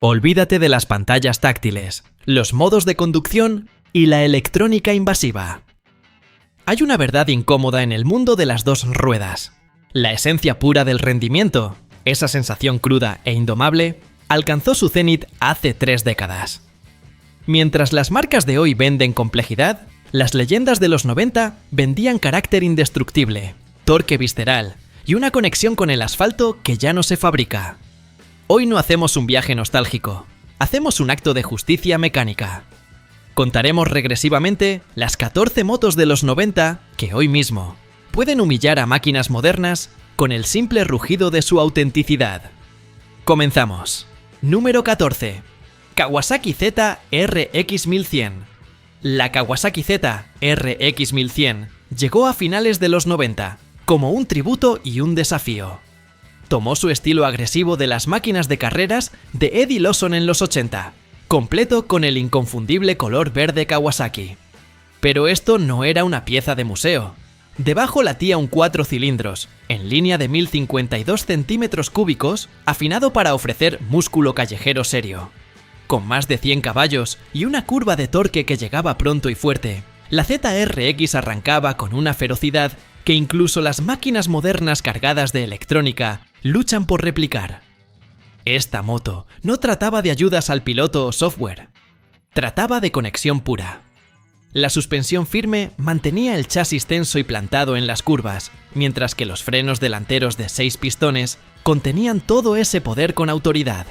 Olvídate de las pantallas táctiles, los modos de conducción y la electrónica invasiva. Hay una verdad incómoda en el mundo de las dos ruedas. La esencia pura del rendimiento, esa sensación cruda e indomable, alcanzó su cenit hace 3 décadas. Mientras las marcas de hoy venden complejidad, las leyendas de los 90 vendían carácter indestructible, torque visceral y una conexión con el asfalto que ya no se fabrica. Hoy no hacemos un viaje nostálgico, hacemos un acto de justicia mecánica. Contaremos regresivamente las 14 motos de los 90 que hoy mismo pueden humillar a máquinas modernas con el simple rugido de su autenticidad. Comenzamos. Número 14. Kawasaki Z RX1100. La Kawasaki Z RX1100 llegó a finales de los 90 como un tributo y un desafío. Tomó su estilo agresivo de las máquinas de carreras de Eddie Lawson en los 80, completo con el inconfundible color verde Kawasaki. Pero esto no era una pieza de museo. Debajo latía un 4 cilindros, en línea de 1052 centímetros cúbicos, afinado para ofrecer músculo callejero serio. Con más de 100 caballos y una curva de torque que llegaba pronto y fuerte, la ZRX arrancaba con una ferocidad que incluso las máquinas modernas cargadas de electrónica luchan por replicar. Esta moto no trataba de ayudas al piloto o software, trataba de conexión pura. La suspensión firme mantenía el chasis tenso y plantado en las curvas, mientras que los frenos delanteros de 6 pistones contenían todo ese poder con autoridad.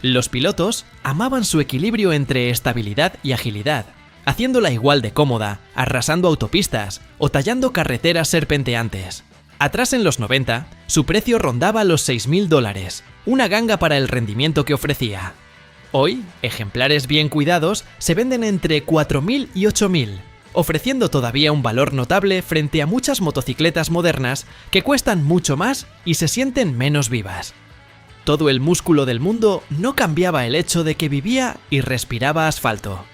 Los pilotos amaban su equilibrio entre estabilidad y agilidad, haciéndola igual de cómoda, arrasando autopistas o tallando carreteras serpenteantes. Atrás en los 90, su precio rondaba los $6.000, una ganga para el rendimiento que ofrecía. Hoy, ejemplares bien cuidados se venden entre $4.000 y $8.000, ofreciendo todavía un valor notable frente a muchas motocicletas modernas que cuestan mucho más y se sienten menos vivas. Todo el músculo del mundo no cambiaba el hecho de que vivía y respiraba asfalto.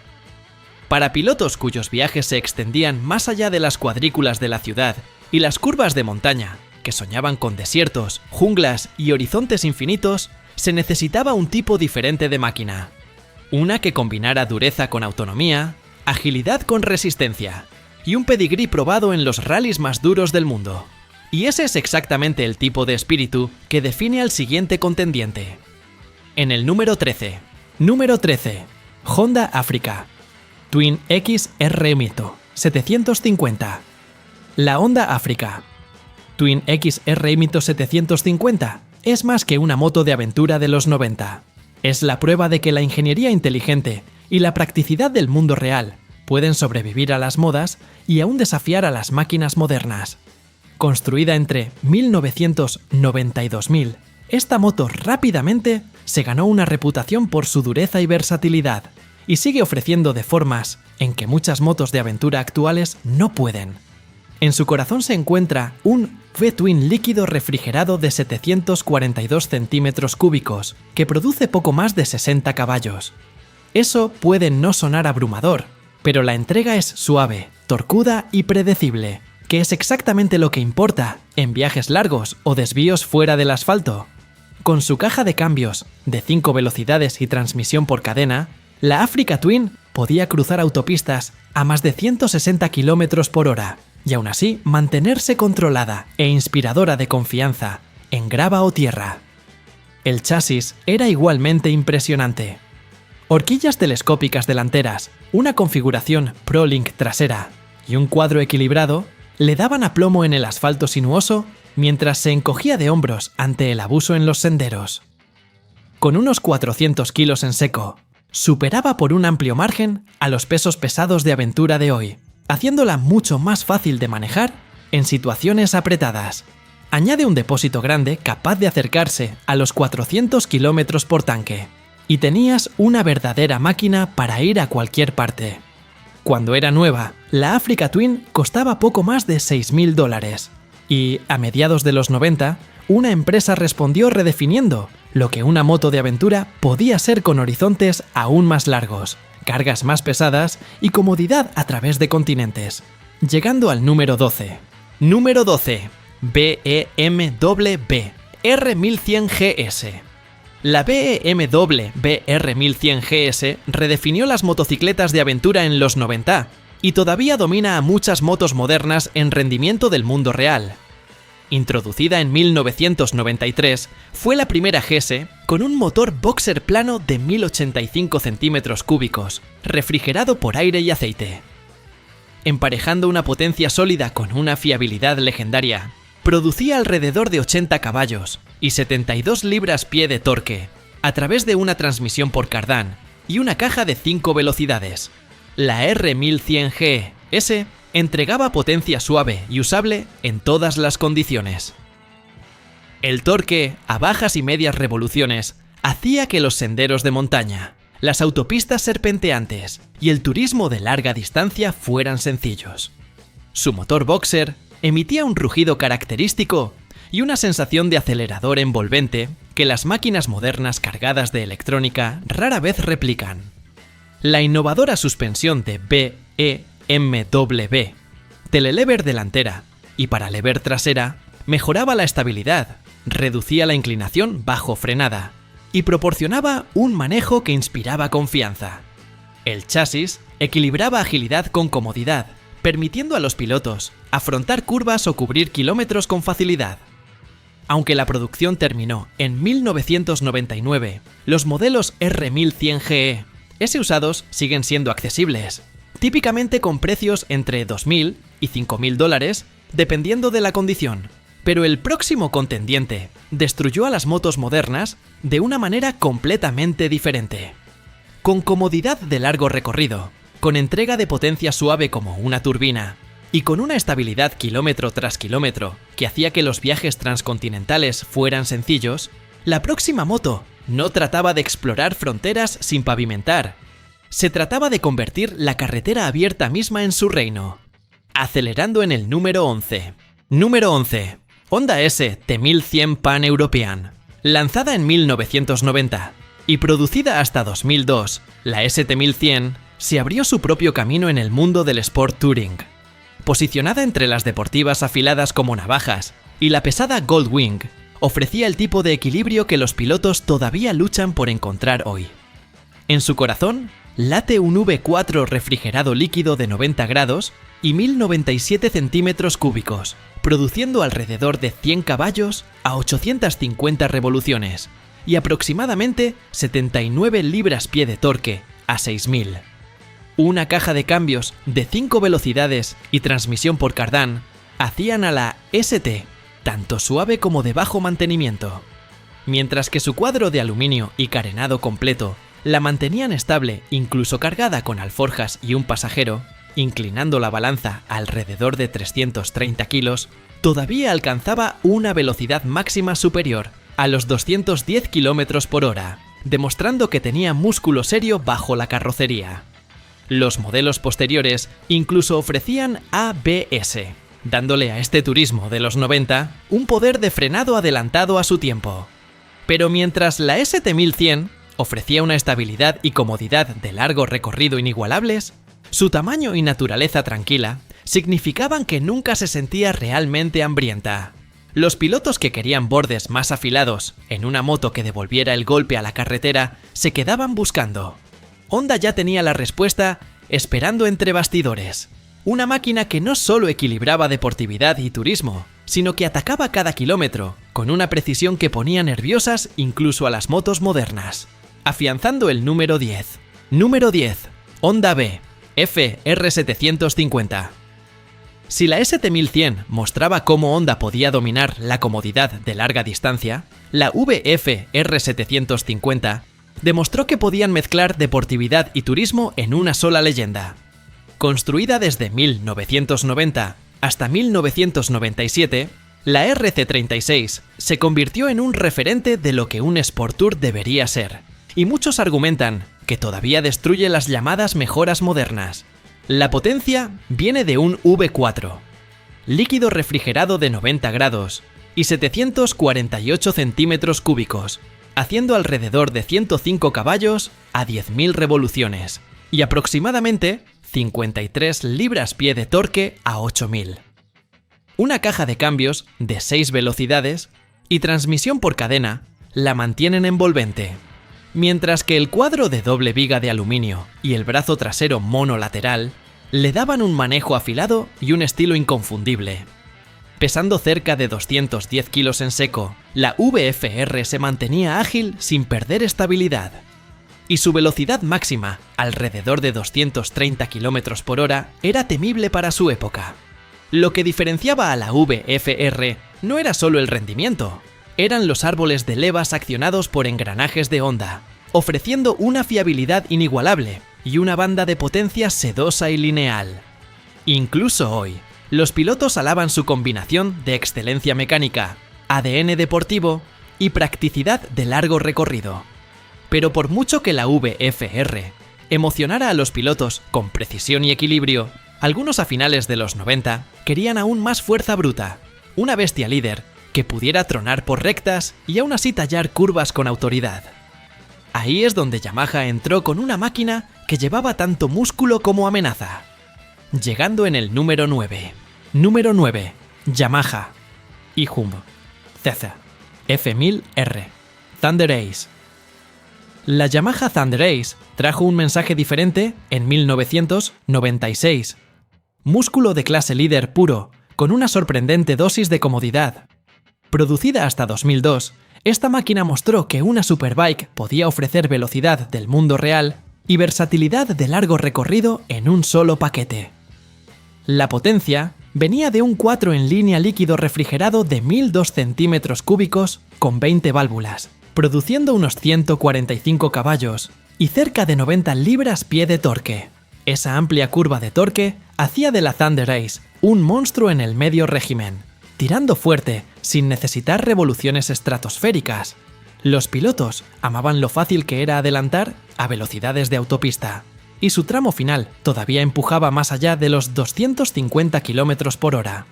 Para pilotos cuyos viajes se extendían más allá de las cuadrículas de la ciudad y las curvas de montaña, que soñaban con desiertos, junglas y horizontes infinitos, se necesitaba un tipo diferente de máquina. Una que combinara dureza con autonomía, agilidad con resistencia y un pedigrí probado en los rallies más duros del mundo. Y ese es exactamente el tipo de espíritu que define al siguiente contendiente. En el número 13. Número 13. Honda Africa. Twin X R Mito 750. La Honda Africa Twin X R Mito 750 es más que una moto de aventura de los 90. Es la prueba de que la ingeniería inteligente y la practicidad del mundo real pueden sobrevivir a las modas y aún desafiar a las máquinas modernas. Construida entre 1990 y 2000, esta moto rápidamente se ganó una reputación por su dureza y versatilidad, y sigue ofreciendo de formas en que muchas motos de aventura actuales no pueden. En su corazón se encuentra un V-Twin líquido refrigerado de 742 centímetros cúbicos, que produce poco más de 60 caballos. Eso puede no sonar abrumador, pero la entrega es suave, torcuda y predecible, que es exactamente lo que importa en viajes largos o desvíos fuera del asfalto. Con su caja de cambios de 5 velocidades y transmisión por cadena, la Africa Twin podía cruzar autopistas a más de 160 km por hora y aún así mantenerse controlada e inspiradora de confianza en grava o tierra. El chasis era igualmente impresionante. Horquillas telescópicas delanteras, una configuración ProLink trasera y un cuadro equilibrado le daban aplomo en el asfalto sinuoso mientras se encogía de hombros ante el abuso en los senderos. Con unos 400 kilos en seco, superaba por un amplio margen a los pesos pesados de aventura de hoy, haciéndola mucho más fácil de manejar en situaciones apretadas. Añade un depósito grande capaz de acercarse a los 400 km por tanque, y tenías una verdadera máquina para ir a cualquier parte. Cuando era nueva, la Africa Twin costaba poco más de $6.000, y a mediados de los 90, una empresa respondió redefiniendo lo que una moto de aventura podía ser con horizontes aún más largos, cargas más pesadas y comodidad a través de continentes, llegando al número 12. Número 12. BMW R1100 GS. La BMW BR1100 GS redefinió las motocicletas de aventura en los 90 y todavía domina a muchas motos modernas en rendimiento del mundo real. Introducida en 1993, fue la primera GS con un motor boxer plano de 1085 centímetros cúbicos, refrigerado por aire y aceite. Emparejando una potencia sólida con una fiabilidad legendaria, producía alrededor de 80 caballos y 72 libras-pie de torque, a través de una transmisión por cardán y una caja de 5 velocidades. La R1100 GS entregaba potencia suave y usable en todas las condiciones. El torque a bajas y medias revoluciones hacía que los senderos de montaña, las autopistas serpenteantes y el turismo de larga distancia fueran sencillos. Su motor boxer emitía un rugido característico y una sensación de acelerador envolvente que las máquinas modernas cargadas de electrónica rara vez replican. La innovadora suspensión de BMW, telelever delantera y paralever trasera, mejoraba la estabilidad, reducía la inclinación bajo frenada y proporcionaba un manejo que inspiraba confianza. El chasis equilibraba agilidad con comodidad, permitiendo a los pilotos afrontar curvas o cubrir kilómetros con facilidad. Aunque la producción terminó en 1999, los modelos R1100 GE usados siguen siendo accesibles, típicamente con precios entre $2.000 y $5.000, dependiendo de la condición. Pero el próximo contendiente destruyó a las motos modernas de una manera completamente diferente. Con comodidad de largo recorrido, con entrega de potencia suave como una turbina y con una estabilidad kilómetro tras kilómetro que hacía que los viajes transcontinentales fueran sencillos, la próxima moto no trataba de explorar fronteras sin pavimentar. Se trataba de convertir la carretera abierta misma en su reino. Acelerando en el número 11. Número 11. Honda S T1100 Pan European. Lanzada en 1990 y producida hasta 2002, la ST1100 se abrió su propio camino en el mundo del Sport Touring. Posicionada entre las deportivas afiladas como navajas y la pesada Goldwing, ofrecía el tipo de equilibrio que los pilotos todavía luchan por encontrar hoy. En su corazón late un V4 refrigerado líquido de 90 grados y 1097 centímetros cúbicos, produciendo alrededor de 100 caballos a 850 revoluciones y aproximadamente 79 libras-pie de torque a 6000. Una caja de cambios de 5 velocidades y transmisión por cardán hacían a la ST tanto suave como de bajo mantenimiento, mientras que su cuadro de aluminio y carenado completo la mantenían estable incluso cargada con alforjas y un pasajero, inclinando la balanza alrededor de 330 kilos, todavía alcanzaba una velocidad máxima superior a los 210 km por hora, demostrando que tenía músculo serio bajo la carrocería. Los modelos posteriores incluso ofrecían ABS, dándole a este turismo de los 90 un poder de frenado adelantado a su tiempo. Pero mientras la ST1100 ofrecía una estabilidad y comodidad de largo recorrido inigualables, su tamaño y naturaleza tranquila significaban que nunca se sentía realmente hambrienta. Los pilotos que querían bordes más afilados en una moto que devolviera el golpe a la carretera se quedaban buscando. Honda ya tenía la respuesta esperando entre bastidores. Una máquina que no solo equilibraba deportividad y turismo, sino que atacaba cada kilómetro con una precisión que ponía nerviosas incluso a las motos modernas. Afianzando el número 10. Número 10. Honda B FR750. Si la ST1100 mostraba cómo Honda podía dominar la comodidad de larga distancia, la VF-R750 demostró que podían mezclar deportividad y turismo en una sola leyenda. Construida desde 1990 hasta 1997, la RC36 se convirtió en un referente de lo que un Sport Tour debería ser, y muchos argumentan que todavía destruye las llamadas mejoras modernas. La potencia viene de un V4, líquido refrigerado de 90 grados y 748 centímetros cúbicos, haciendo alrededor de 105 caballos a 10.000 revoluciones y aproximadamente 53 libras-pie de torque a 8.000. Una caja de cambios de 6 velocidades y transmisión por cadena, la mantienen envolvente. Mientras que el cuadro de doble viga de aluminio y el brazo trasero monolateral le daban un manejo afilado y un estilo inconfundible. Pesando cerca de 210 kilos en seco, la VFR se mantenía ágil sin perder estabilidad. Y su velocidad máxima, alrededor de 230 km por hora, era temible para su época. Lo que diferenciaba a la VFR no era solo el rendimiento, eran los árboles de levas accionados por engranajes de Honda, ofreciendo una fiabilidad inigualable y una banda de potencia sedosa y lineal. Incluso hoy, los pilotos alaban su combinación de excelencia mecánica, ADN deportivo y practicidad de largo recorrido. Pero por mucho que la VFR emocionara a los pilotos con precisión y equilibrio, algunos a finales de los 90 querían aún más fuerza bruta, una bestia líder que pudiera tronar por rectas y aún así tallar curvas con autoridad. Ahí es donde Yamaha entró con una máquina que llevaba tanto músculo como amenaza. Llegando en el número 9. Número 9. Yamaha. IHUM. CZ. F1000R. Thunder Ace. La Yamaha Thunder Ace trajo un mensaje diferente en 1996. Músculo de clase líder puro, con una sorprendente dosis de comodidad. Producida hasta 2002, esta máquina mostró que una superbike podía ofrecer velocidad del mundo real y versatilidad de largo recorrido en un solo paquete. La potencia venía de un 4 en línea líquido refrigerado de 1002 centímetros cúbicos con 20 válvulas, produciendo unos 145 caballos y cerca de 90 libras-pie de torque. Esa amplia curva de torque hacía de la Thunder Ace un monstruo en el medio régimen, tirando fuerte sin necesitar revoluciones estratosféricas. Los pilotos amaban lo fácil que era adelantar a velocidades de autopista, y su tramo final todavía empujaba más allá de los 250 km por hora.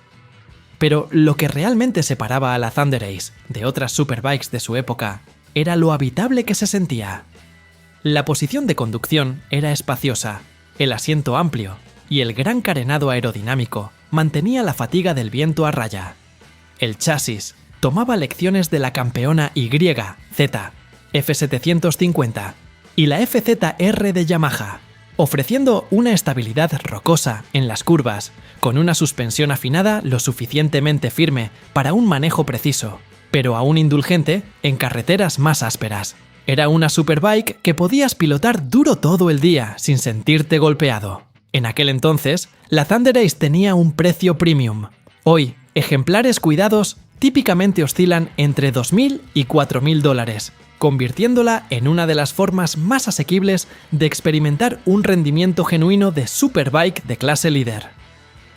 Pero lo que realmente separaba a la Thunder Ace de otras superbikes de su época era lo habitable que se sentía. La posición de conducción era espaciosa, el asiento amplio y el gran carenado aerodinámico mantenía la fatiga del viento a raya. El chasis tomaba lecciones de la campeona YZ F750 y la FZR de Yamaha, ofreciendo una estabilidad rocosa en las curvas, con una suspensión afinada lo suficientemente firme para un manejo preciso, pero aún indulgente en carreteras más ásperas. Era una superbike que podías pilotar duro todo el día sin sentirte golpeado. En aquel entonces, la Thunder Ace tenía un precio premium. Hoy, ejemplares cuidados típicamente oscilan entre $2.000 y $4.000, convirtiéndola en una de las formas más asequibles de experimentar un rendimiento genuino de superbike de clase líder.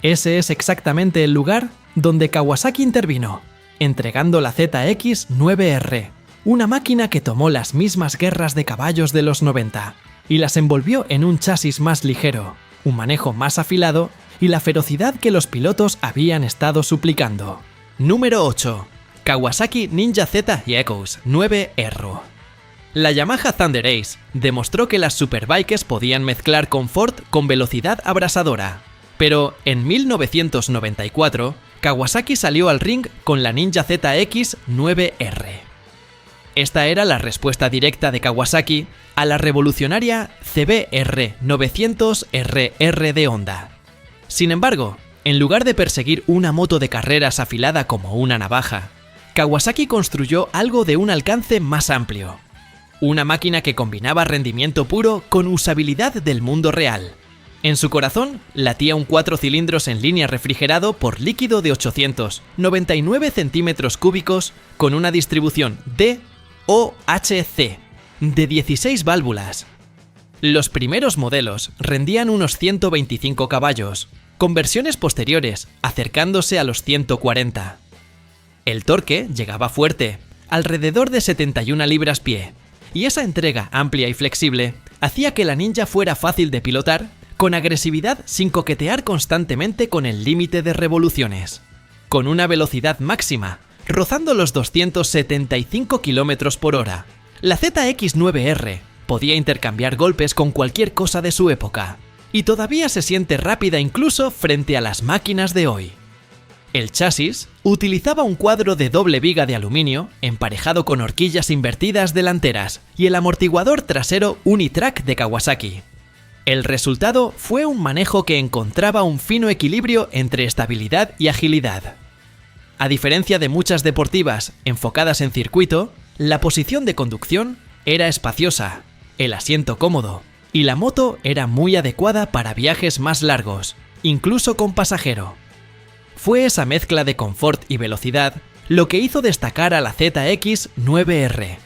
Ese es exactamente el lugar donde Kawasaki intervino, entregando la ZX-9R, una máquina que tomó las mismas guerras de caballos de los 90 y las envolvió en un chasis más ligero, un manejo más afilado y la ferocidad que los pilotos habían estado suplicando. Número 8. Kawasaki Ninja Z y Ecos 9R. La Yamaha Thunder Ace demostró que las superbikes podían mezclar confort con velocidad abrasadora. Pero en 1994, Kawasaki salió al ring con la Ninja ZX 9R. Esta era la respuesta directa de Kawasaki a la revolucionaria CBR 900RR de Honda. Sin embargo, en lugar de perseguir una moto de carreras afilada como una navaja, Kawasaki construyó algo de un alcance más amplio. Una máquina que combinaba rendimiento puro con usabilidad del mundo real. En su corazón latía un 4 cilindros en línea refrigerado por líquido de 899 centímetros cúbicos con una distribución DOHC de 16 válvulas. Los primeros modelos rendían unos 125 caballos, con versiones posteriores acercándose a los 140. El torque llegaba fuerte, alrededor de 71 libras-pie, y esa entrega amplia y flexible hacía que la Ninja fuera fácil de pilotar con agresividad sin coquetear constantemente con el límite de revoluciones. Con una velocidad máxima, rozando los 275 km por hora, la ZX-9R podía intercambiar golpes con cualquier cosa de su época, y todavía se siente rápida incluso frente a las máquinas de hoy. El chasis utilizaba un cuadro de doble viga de aluminio emparejado con horquillas invertidas delanteras y el amortiguador trasero Unitrack de Kawasaki. El resultado fue un manejo que encontraba un fino equilibrio entre estabilidad y agilidad. A diferencia de muchas deportivas enfocadas en circuito, la posición de conducción era espaciosa, el asiento cómodo y la moto era muy adecuada para viajes más largos, incluso con pasajero. Fue esa mezcla de confort y velocidad lo que hizo destacar a la ZX-9R.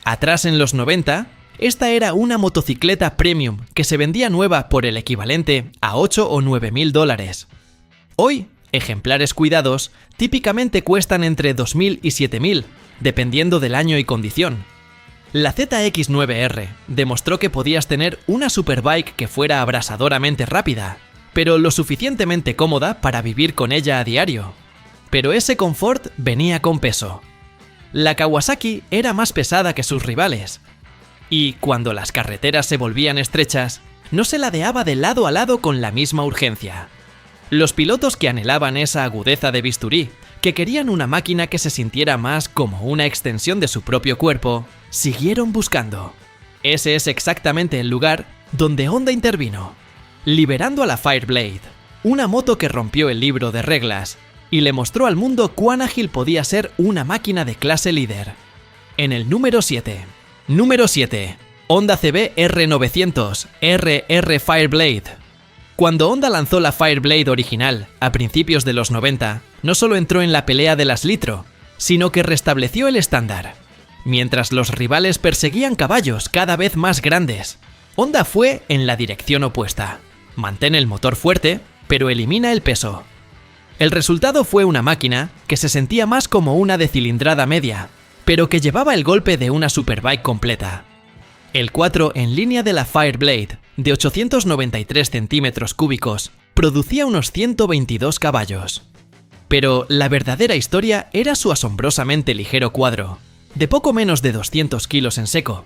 Atrás en los 90, esta era una motocicleta premium que se vendía nueva por el equivalente a 8 o 9 mil dólares. Hoy, ejemplares cuidados típicamente cuestan entre 2.000 y 7.000, dependiendo del año y condición. La ZX-9R demostró que podías tener una superbike que fuera abrasadoramente rápida, pero lo suficientemente cómoda para vivir con ella a diario. Pero ese confort venía con peso. La Kawasaki era más pesada que sus rivales. Y cuando las carreteras se volvían estrechas, no se ladeaba de lado a lado con la misma urgencia. Los pilotos que anhelaban esa agudeza de bisturí, que querían una máquina que se sintiera más como una extensión de su propio cuerpo, siguieron buscando. Ese es exactamente el lugar donde Honda intervino, liberando a la Fireblade, una moto que rompió el libro de reglas y le mostró al mundo cuán ágil podía ser una máquina de clase líder. En el número 7. Número 7. Honda CB R900 RR Fireblade. Cuando Honda lanzó la Fireblade original a principios de los 90, no solo entró en la pelea de las litro, sino que restableció el estándar. Mientras los rivales perseguían caballos cada vez más grandes, Honda fue en la dirección opuesta. Mantén el motor fuerte, pero elimina el peso. El resultado fue una máquina que se sentía más como una de cilindrada media, pero que llevaba el golpe de una superbike completa. El 4 en línea de la Fireblade, de 893 centímetros cúbicos, producía unos 122 caballos. Pero la verdadera historia era su asombrosamente ligero cuadro, de poco menos de 200 kilos en seco.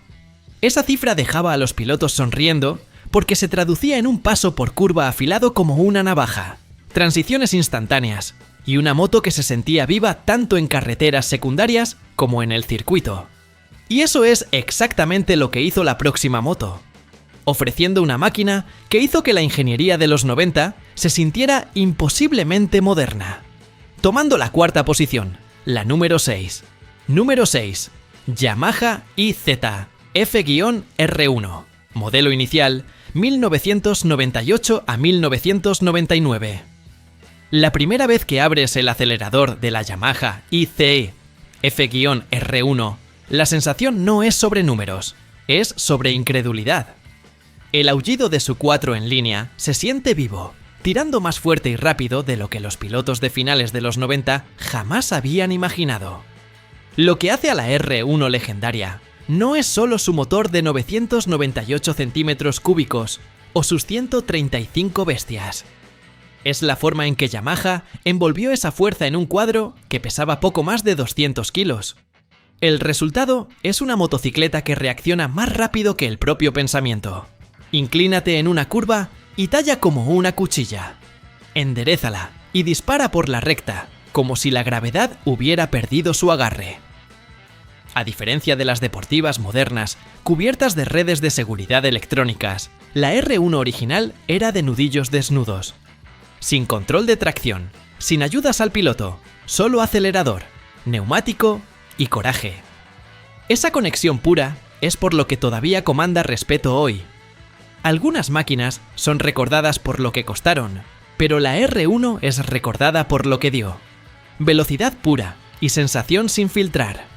Esa cifra dejaba a los pilotos sonriendo porque se traducía en un paso por curva afilado como una navaja, transiciones instantáneas y una moto que se sentía viva tanto en carreteras secundarias como en el circuito. Y eso es exactamente lo que hizo la próxima moto, ofreciendo una máquina que hizo que la ingeniería de los 90 se sintiera imposiblemente moderna. Tomando la cuarta posición, la número 6. Número 6. Yamaha IZ F-R1, modelo inicial 1998 a 1999. La primera vez que abres el acelerador de la Yamaha ICE F-R1, la sensación no es sobre números, es sobre incredulidad. El aullido de su 4 en línea se siente vivo, tirando más fuerte y rápido de lo que los pilotos de finales de los 90 jamás habían imaginado. Lo que hace a la R1 legendaria no es solo su motor de 998 centímetros cúbicos o sus 135 bestias. Es la forma en que Yamaha envolvió esa fuerza en un cuadro que pesaba poco más de 200 kilos. El resultado es una motocicleta que reacciona más rápido que el propio pensamiento. Inclínate en una curva y talla como una cuchilla. Enderézala y dispara por la recta, como si la gravedad hubiera perdido su agarre. A diferencia de las deportivas modernas, cubiertas de redes de seguridad electrónicas, la R1 original era de nudillos desnudos. Sin control de tracción, sin ayudas al piloto, solo acelerador, neumático y coraje. Esa conexión pura es por lo que todavía comanda respeto hoy. Algunas máquinas son recordadas por lo que costaron, pero la R1 es recordada por lo que dio. Velocidad pura y sensación sin filtrar.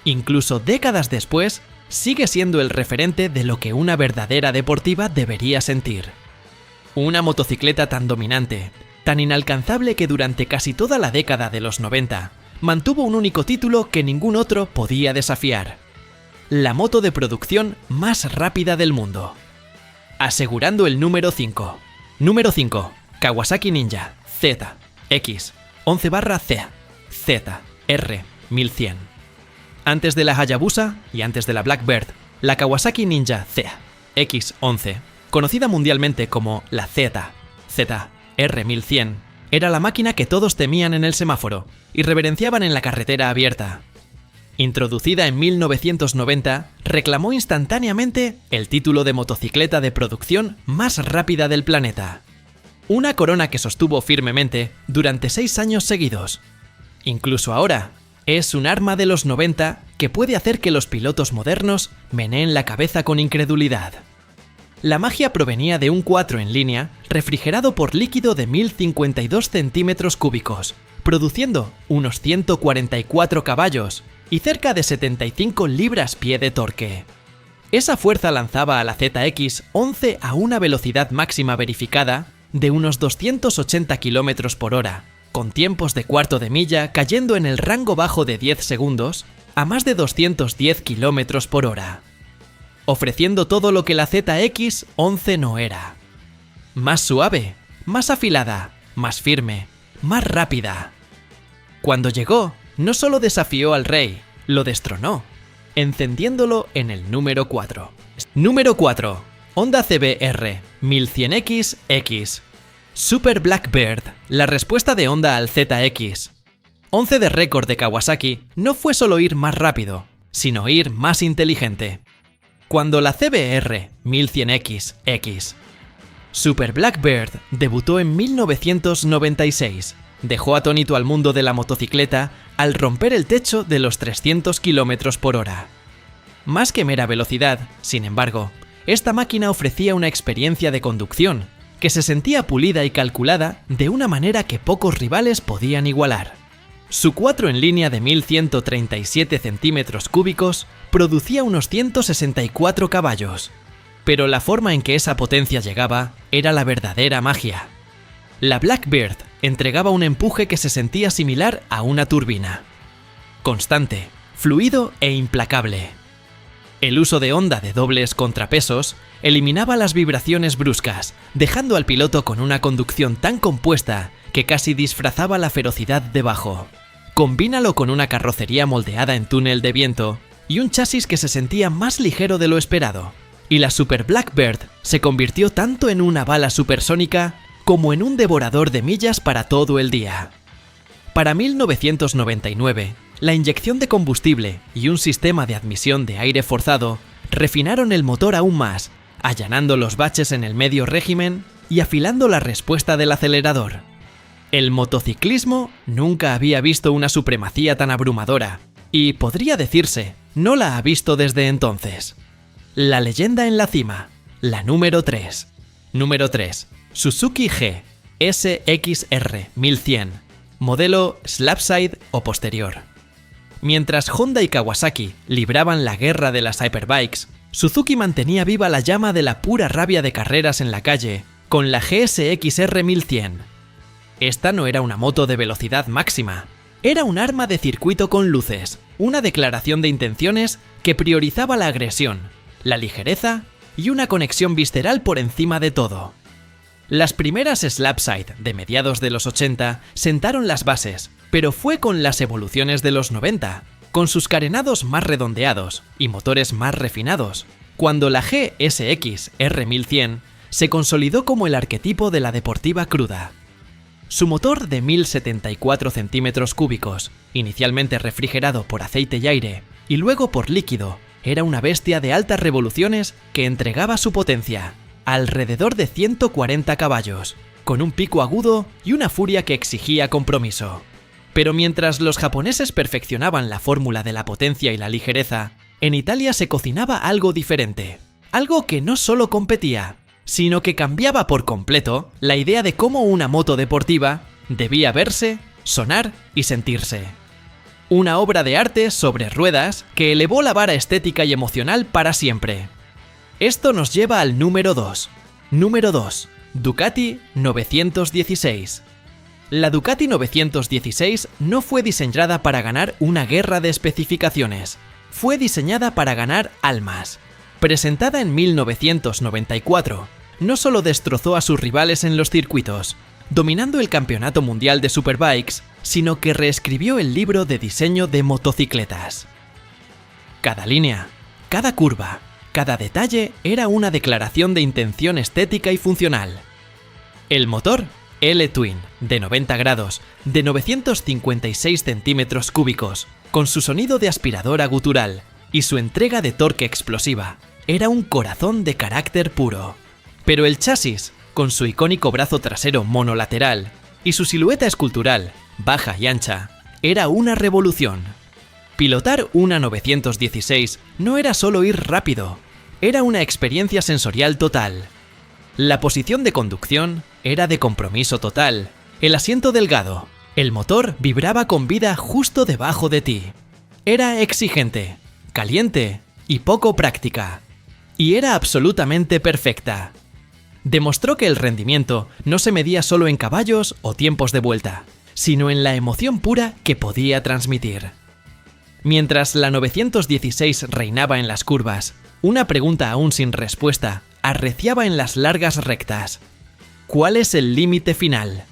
Incluso décadas después, sigue siendo el referente de lo que una verdadera deportiva debería sentir. Una motocicleta tan dominante, tan inalcanzable que durante casi toda la década de los 90 mantuvo un único título que ningún otro podía desafiar: la moto de producción más rápida del mundo. Asegurando el número 5. Número 5. Kawasaki Ninja ZX 11/C ZR 1100. Antes de la Hayabusa y antes de la Blackbird, la Kawasaki Ninja ZX11, conocida mundialmente como la ZR 1100, Era la máquina que todos temían en el semáforo y reverenciaban en la carretera abierta. Introducida en 1990, reclamó instantáneamente el título de motocicleta de producción más rápida del planeta. Una corona que sostuvo firmemente durante 6 años seguidos. Incluso ahora, es un arma de los 90 que puede hacer que los pilotos modernos meneen la cabeza con incredulidad. La magia provenía de un 4 en línea refrigerado por líquido de 1052 centímetros cúbicos, produciendo unos 144 caballos y cerca de 75 libras-pie de torque. Esa fuerza lanzaba a la ZX-11 a una velocidad máxima verificada de unos 280 km por hora, con tiempos de cuarto de milla cayendo en el rango bajo de 10 segundos a más de 210 km por hora, ofreciendo todo lo que la ZX-11 no era. Más suave, más afilada, más firme, más rápida. Cuando llegó, no solo desafió al rey, lo destronó, encendiéndolo en el número 4. Número 4. Honda CBR 1100X. Super Blackbird, la respuesta de Honda al ZX. 11 de récord de Kawasaki no fue solo ir más rápido, sino ir más inteligente. Cuando la CBR 1100X Super Blackbird debutó en 1996, dejó atónito al mundo de la motocicleta al romper el techo de los 300 km por hora. Más que mera velocidad, sin embargo, esta máquina ofrecía una experiencia de conducción que se sentía pulida y calculada de una manera que pocos rivales podían igualar. Su 4 en línea de 1137 centímetros cúbicos producía unos 164 caballos, pero la forma en que esa potencia llegaba era la verdadera magia. La Blackbird entregaba un empuje que se sentía similar a una turbina. Constante, fluido e implacable. El uso de Honda de dobles contrapesos eliminaba las vibraciones bruscas, dejando al piloto con una conducción tan compuesta que casi disfrazaba la ferocidad debajo. Combínalo con una carrocería moldeada en túnel de viento y un chasis que se sentía más ligero de lo esperado, y la Super Blackbird se convirtió tanto en una bala supersónica como en un devorador de millas para todo el día. Para 1999, la inyección de combustible y un sistema de admisión de aire forzado refinaron el motor aún más, allanando los baches en el medio régimen y afilando la respuesta del acelerador. El motociclismo nunca había visto una supremacía tan abrumadora, y podría decirse, no la ha visto desde entonces. La leyenda en la cima, la número 3. Número 3. Suzuki G SXR 1100, modelo slabside o posterior. Mientras Honda y Kawasaki libraban la guerra de las hyperbikes, Suzuki mantenía viva la llama de la pura rabia de carreras en la calle con la GSX-R 1100. Esta no era una moto de velocidad máxima, era un arma de circuito con luces, una declaración de intenciones que priorizaba la agresión, la ligereza y una conexión visceral por encima de todo. Las primeras slabside de mediados de los 80 sentaron las bases, pero fue con las evoluciones de los 90, con sus carenados más redondeados y motores más refinados, cuando la GSX-R 1100 se consolidó como el arquetipo de la deportiva cruda. Su motor de 1074 centímetros cúbicos, inicialmente refrigerado por aceite y aire, y luego por líquido, era una bestia de altas revoluciones que entregaba su potencia, alrededor de 140 caballos, con un pico agudo y una furia que exigía compromiso. Pero mientras los japoneses perfeccionaban la fórmula de la potencia y la ligereza, en Italia se cocinaba algo diferente, algo que no solo competía, sino que cambiaba por completo la idea de cómo una moto deportiva debía verse, sonar y sentirse. Una obra de arte sobre ruedas que elevó la vara estética y emocional para siempre. Esto nos lleva al número 2. Número 2. Ducati 916. La Ducati 916 no fue diseñada para ganar una guerra de especificaciones, fue diseñada para ganar almas. Presentada en 1994, no solo destrozó a sus rivales en los circuitos, dominando el campeonato mundial de superbikes, sino que reescribió el libro de diseño de motocicletas. Cada línea, cada curva, cada detalle era una declaración de intención estética y funcional. El motor L-Twin, de 90 grados, de 956 centímetros cúbicos, con su sonido de aspiradora gutural y su entrega de torque explosiva, era un corazón de carácter puro. Pero el chasis, con su icónico brazo trasero monolateral y su silueta escultural, baja y ancha, era una revolución. Pilotar una 916 no era solo ir rápido, era una experiencia sensorial total. La posición de conducción era de compromiso total, el asiento delgado, el motor vibraba con vida justo debajo de ti. Era exigente, caliente y poco práctica. Y era absolutamente perfecta. Demostró que el rendimiento no se medía solo en caballos o tiempos de vuelta, sino en la emoción pura que podía transmitir. Mientras la 916 reinaba en las curvas, una pregunta aún sin respuesta arreciaba en las largas rectas. ¿Cuál es el límite final?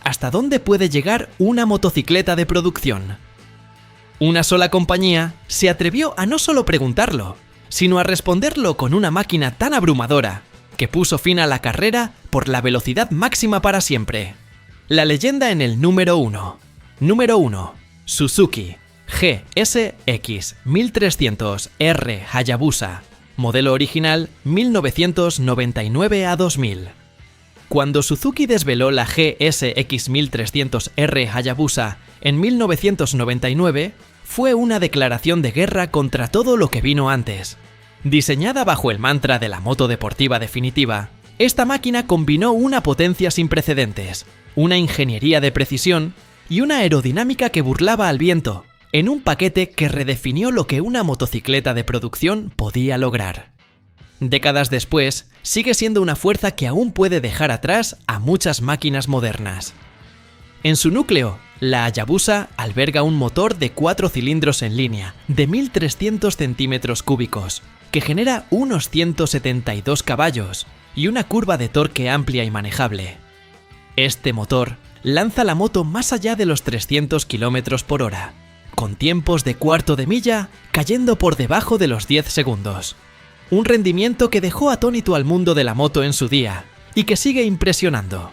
¿Hasta dónde puede llegar una motocicleta de producción? Una sola compañía se atrevió a no solo preguntarlo, sino a responderlo con una máquina tan abrumadora que puso fin a la carrera por la velocidad máxima para siempre. La leyenda en el número 1. Número 1. Suzuki GSX 1300R Hayabusa. Modelo original 1999 a 2000. Cuando Suzuki desveló la GSX 1300R Hayabusa en 1999, fue una declaración de guerra contra todo lo que vino antes. Diseñada bajo el mantra de la moto deportiva definitiva, esta máquina combinó una potencia sin precedentes, una ingeniería de precisión y una aerodinámica que burlaba al viento, en un paquete que redefinió lo que una motocicleta de producción podía lograr. Décadas después, sigue siendo una fuerza que aún puede dejar atrás a muchas máquinas modernas. En su núcleo, la Hayabusa alberga un motor de 4 cilindros en línea, de 1300 centímetros cúbicos, que genera unos 172 caballos y una curva de torque amplia y manejable. Este motor lanza la moto más allá de los 300 km por hora, con tiempos de cuarto de milla cayendo por debajo de los 10 segundos. Un rendimiento que dejó atónito al mundo de la moto en su día y que sigue impresionando.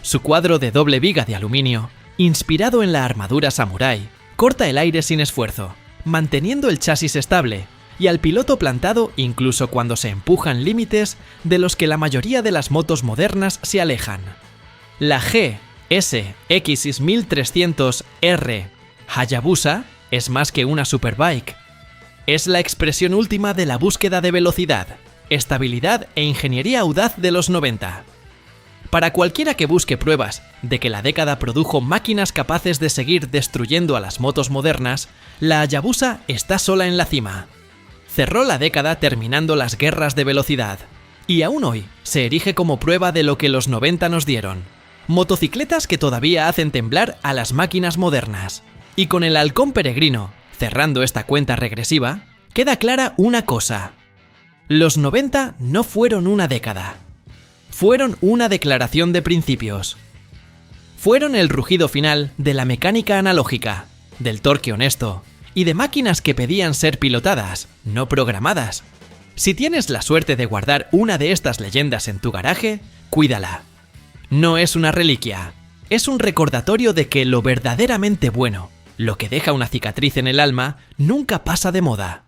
Su cuadro de doble viga de aluminio, inspirado en la armadura samurái, corta el aire sin esfuerzo, manteniendo el chasis estable y al piloto plantado incluso cuando se empujan límites de los que la mayoría de las motos modernas se alejan. La GSX 1300R Hayabusa es más que una superbike. Es la expresión última de la búsqueda de velocidad, estabilidad e ingeniería audaz de los 90. Para cualquiera que busque pruebas de que la década produjo máquinas capaces de seguir destruyendo a las motos modernas, la Hayabusa está sola en la cima. Cerró la década terminando las guerras de velocidad, y aún hoy se erige como prueba de lo que los 90 nos dieron. Motocicletas que todavía hacen temblar a las máquinas modernas. Y con el halcón peregrino, cerrando esta cuenta regresiva, queda clara una cosa. Los 90 no fueron una década. Fueron una declaración de principios. Fueron el rugido final de la mecánica analógica, del torque honesto y de máquinas que pedían ser pilotadas, no programadas. Si tienes la suerte de guardar una de estas leyendas en tu garaje, cuídala. No es una reliquia, es un recordatorio de que lo verdaderamente bueno, lo que deja una cicatriz en el alma, nunca pasa de moda.